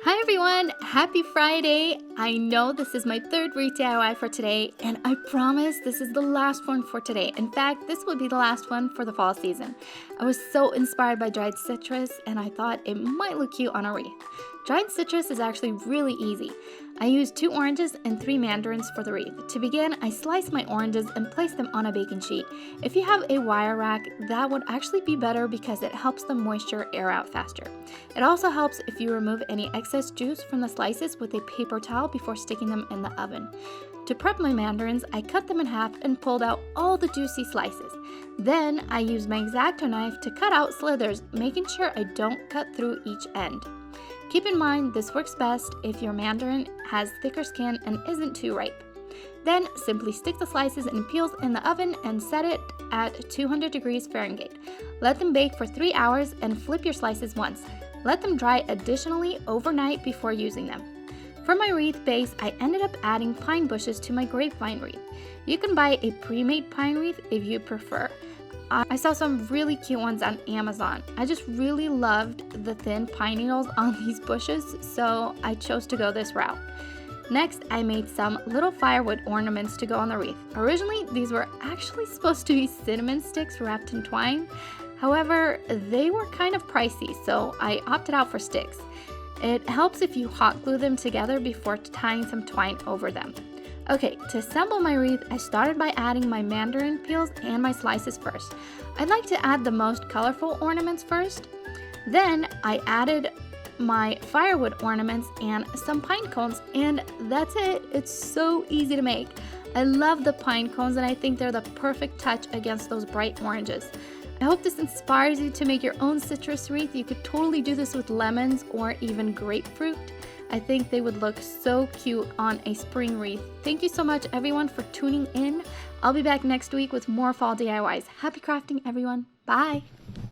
Hi everyone, happy Friday. I know this is my third wreath DIY for today, and I promise this is the last one for today. In fact, this will be the last one for the fall season. I was so inspired by dried citrus, and I thought it might look cute on a wreath. Dried citrus is actually really easy. I used 2 oranges and 3 mandarins for the wreath. To begin, I slice my oranges and place them on a baking sheet. If you have a wire rack, that would actually be better because it helps the moisture air out faster. It also helps if you remove any excess juice from the slices with a paper towel before sticking them in the oven. To prep my mandarins, I cut them in half and pulled out all the juicy slices. Then I used my X-Acto knife to cut out slithers, making sure I don't cut through each end. Keep in mind, this works best if your mandarin has thicker skin and isn't too ripe. Then simply stick the slices and peels in the oven and set it at 200 degrees Fahrenheit. Let them bake for 3 hours and flip your slices once. Let them dry additionally overnight before using them. For my wreath base, I ended up adding pine bushes to my grapevine wreath. You can buy a pre-made pine wreath if you prefer. I saw some really cute ones on Amazon. I just really loved the thin pine needles on these bushes, so I chose to go this route. Next, I made some little firewood ornaments to go on the wreath. Originally, these were actually supposed to be cinnamon sticks wrapped in twine. However, they were kind of pricey, so I opted out for sticks. It helps if you hot glue them together before tying some twine over them. Okay, to assemble my wreath, I started by adding my mandarin peels and my slices first. I'd like to add the most colorful ornaments first. Then I added my firewood ornaments and some pine cones, and that's it. It's so easy to make. I love the pine cones, and I think they're the perfect touch against those bright oranges. I hope this inspires you to make your own citrus wreath. You could totally do this with lemons or even grapefruit. I think they would look so cute on a spring wreath. Thank you so much everyone for tuning in. I'll be back next week with more fall DIYs. Happy crafting everyone. Bye!